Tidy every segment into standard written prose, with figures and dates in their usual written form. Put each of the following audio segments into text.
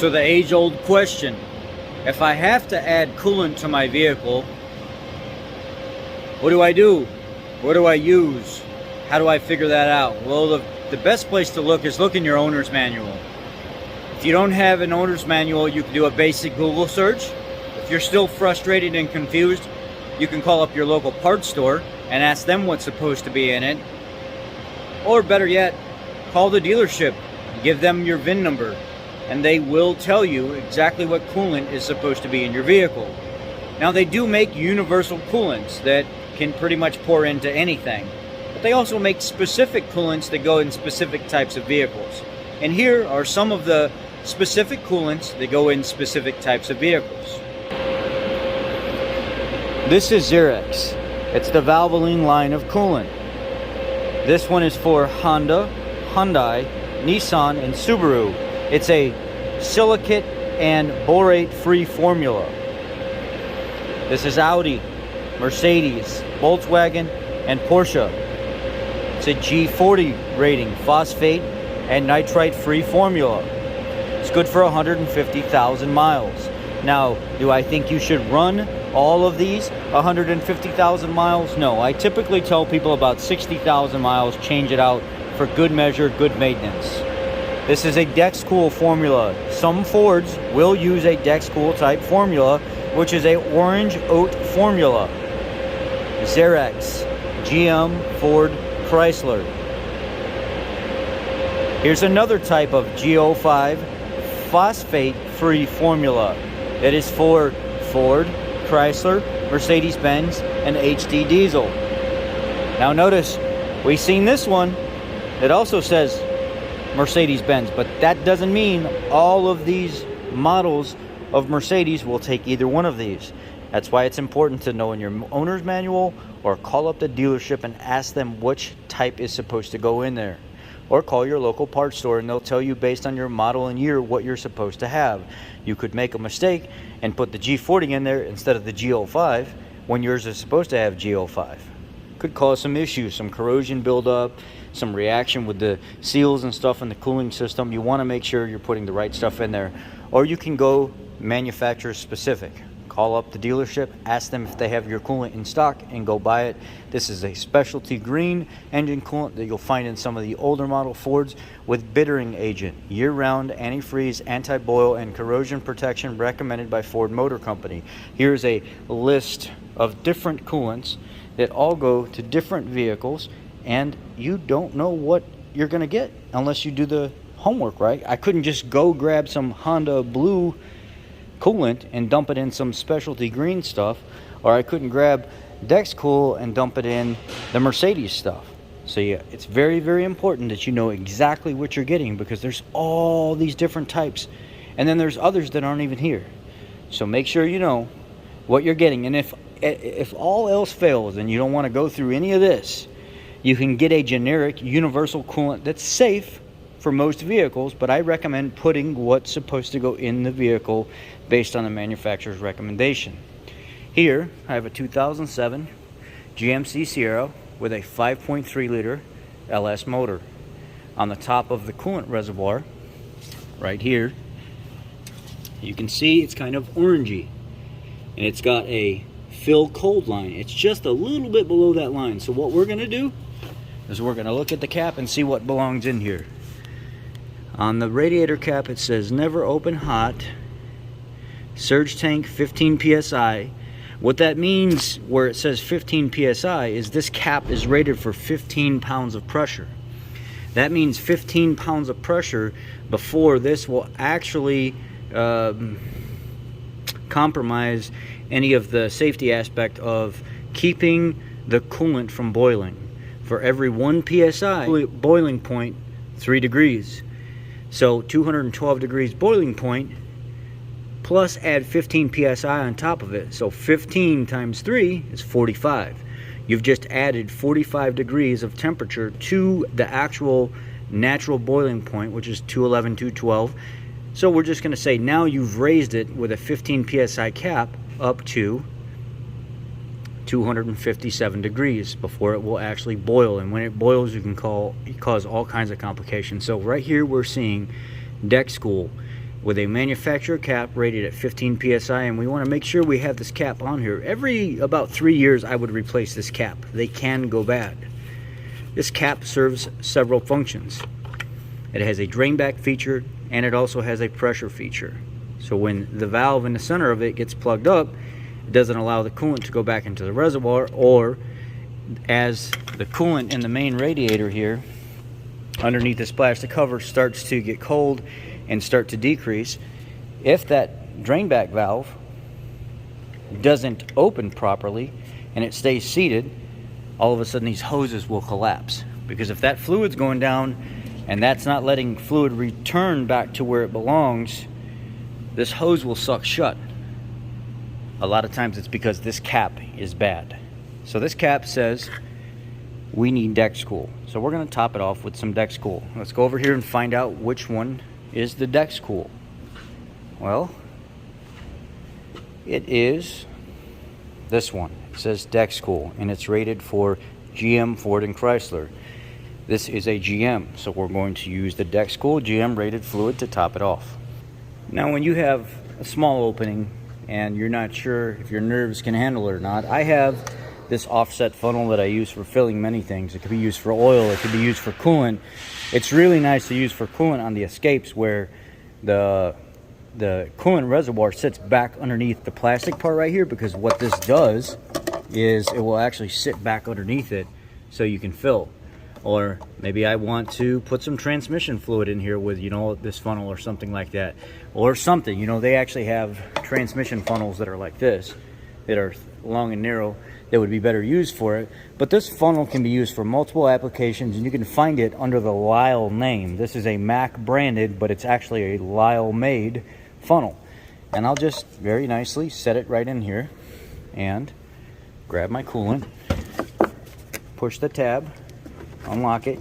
So the age-old question, if I have to add coolant to my vehicle, what do I do? What do I use? How do I figure that out? Well, the best place to look is look in your owner's manual. If you don't have an owner's manual, you can do a basic Google search. If you're still frustrated and confused, you can call up your local parts store and ask them what's supposed to be in it. Or better yet, call the dealership, give them your VIN number, and they will tell you exactly what coolant is supposed to be in your vehicle. Now, they do make universal coolants that can pretty much pour into anything, but they also make specific coolants that go in specific types of vehicles. And here are some of the specific coolants that go in specific types of vehicles. This is Zerex. It's the Valvoline line of coolant. This one is for Honda, Hyundai, Nissan, and Subaru. It's a silicate and borate-free formula. This is Audi, Mercedes, Volkswagen, and Porsche. It's a G40 rating, phosphate and nitrite-free formula. It's good for 150,000 miles. Now, do I think you should run all of these 150,000 miles? No, I typically tell people about 60,000 miles, change it out for good measure, good maintenance. This is a Dexcool formula. Some Fords will use a Dexcool type formula, which is a orange oat formula. Zerex, GM, Ford, Chrysler. Here's another type of G05 phosphate-free formula. It is for Ford, Chrysler, Mercedes-Benz, and HD Diesel. Now notice, we've seen this one. It also says Mercedes-Benz, but that doesn't mean all of these models of Mercedes will take either one of these. That's why it's important to know in your owner's manual, or call up the dealership and ask them which type is supposed to go in there. Or call your local parts store and they'll tell you based on your model and year what you're supposed to have. You could make a mistake and put the G40 in there instead of the G05 when yours is supposed to have G05. Could cause some issues, some corrosion buildup, some reaction with the seals and stuff in the cooling system. You want to make sure you're putting the right stuff in there. Or you can go manufacturer specific. Call up the dealership, ask them if they have your coolant in stock, and go buy it. This is a specialty green engine coolant that you'll find in some of the older model Fords with bittering agent, year-round antifreeze, anti-boil, and corrosion protection recommended by Ford Motor Company. Here's a list of different coolants that all go to different vehicles, and you don't know what you're going to get unless you do the homework, right? I couldn't just go grab some Honda blue coolant and dump it in some specialty green stuff, or I couldn't grab Dexcool and dump it in the Mercedes stuff. So yeah, it's very, very important that you know exactly what you're getting, because there's all these different types, and then there's others that aren't even here. So make sure you know what you're getting. And if all else fails and you don't want to go through any of this, you can get a generic universal coolant that's safe for most vehicles, but I recommend putting what's supposed to go in the vehicle based on the manufacturer's recommendation. Here, I have a 2007 GMC Sierra with a 5.3 liter LS motor. On the top of the coolant reservoir, right here, you can see it's kind of orangey, and it's got a fill cold line. It's just a little bit below that line. So what we're going to do is we're going to look at the cap and see what belongs in here. On the radiator cap, it says never open hot, surge tank 15 psi. What that means where it says 15 psi is this cap is rated for 15 pounds of pressure. That means 15 pounds of pressure before this will actually compromise any of the safety aspect of keeping the coolant from boiling. For every 1 psi boiling point, 3 degrees. So 212 degrees boiling point, plus add 15 psi on top of it. So 15 times 3 is 45. You've just added 45 degrees of temperature to the actual natural boiling point, which is 211, 212. So we're just going to say now you've raised it with a 15 psi cap up to 257 degrees before it will actually boil. And when it boils, you can cause all kinds of complications. So right here we're seeing Dexcool. with a manufacturer cap rated at 15 psi, and we want to make sure we have this cap on here. Every about 3 years I would replace this cap. They can go bad. This cap serves several functions. It has a drain back feature, and it also has a pressure feature. So when the valve in the center of it gets plugged up, it doesn't allow the coolant to go back into the reservoir, or as the coolant in the main radiator here underneath this plastic cover starts to get cold and start to decrease, if that drain back valve doesn't open properly and it stays seated, all of a sudden these hoses will collapse. Because if that fluid's going down and that's not letting fluid return back to where it belongs, this hose will suck shut. A lot of times it's because this cap is bad. So this cap says we need Dexcool. So we're going to top it off with some Dexcool. Let's go over here and find out which one is the Dexcool. Well, it is this one. It says Dexcool, and it's rated for GM, Ford, and Chrysler. This is a GM, so we're going to use the Dexcool GM rated fluid to top it off. Now, when you have a small opening and you're not sure if your nerves can handle it or not, I have this offset funnel that I use for filling many things. It could be used for oil, it could be used for coolant. It's really nice to use for coolant on the escapes, where the coolant reservoir sits back underneath the plastic part right here, because what this does is it will actually sit back underneath it so you can fill. Or maybe I want to put some transmission fluid in here with, you know, this funnel or something like that. Or something, you know, they actually have transmission funnels that are like this, that are long and narrow, that would be better used for it. But this funnel can be used for multiple applications, and you can find it under the Lyle name. This is a Mac branded, but it's actually a Lyle made funnel. And I'll just very nicely set it right in here and grab my coolant, push the tab, unlock it.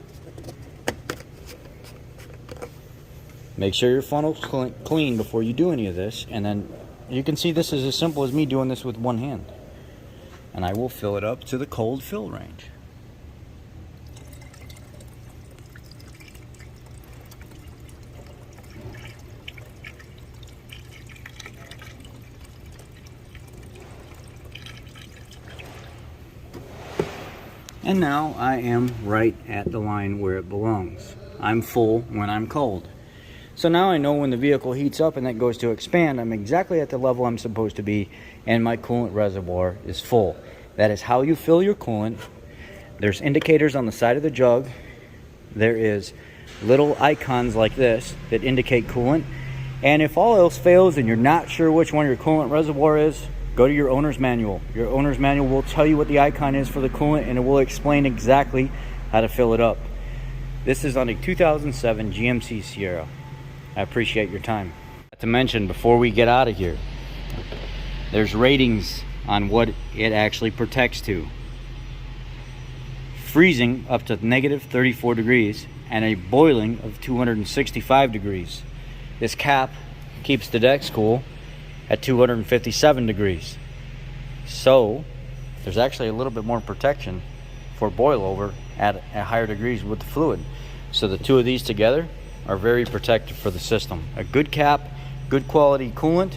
Make sure your funnel's clean before you do any of this, and then you can see this is as simple as me doing this with one hand. And I will fill it up to the cold fill range. And now I am right at the line where it belongs. I'm full when I'm cold. So now I know when the vehicle heats up and that goes to expand, I'm exactly at the level I'm supposed to be, and my coolant reservoir is full. That is how you fill your coolant. There's indicators on the side of the jug. There is little icons like this that indicate coolant. And if all else fails and you're not sure which one your coolant reservoir is, go to your owner's manual. Your owner's manual will tell you what the icon is for the coolant, and it will explain exactly how to fill it up. This is on a 2007 GMC Sierra. I appreciate your time. To mention, before we get out of here, there's ratings on what it actually protects to. Freezing up to negative 34 degrees and a boiling of 265 degrees. This cap keeps the Dexcool at 257 degrees. So there's actually a little bit more protection for boil over at higher degrees with the fluid. So the two of these together are very protective for the system. A good cap, good quality coolant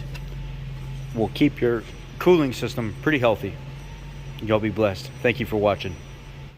will keep your cooling system pretty healthy. Y'all be blessed. Thank you for watching.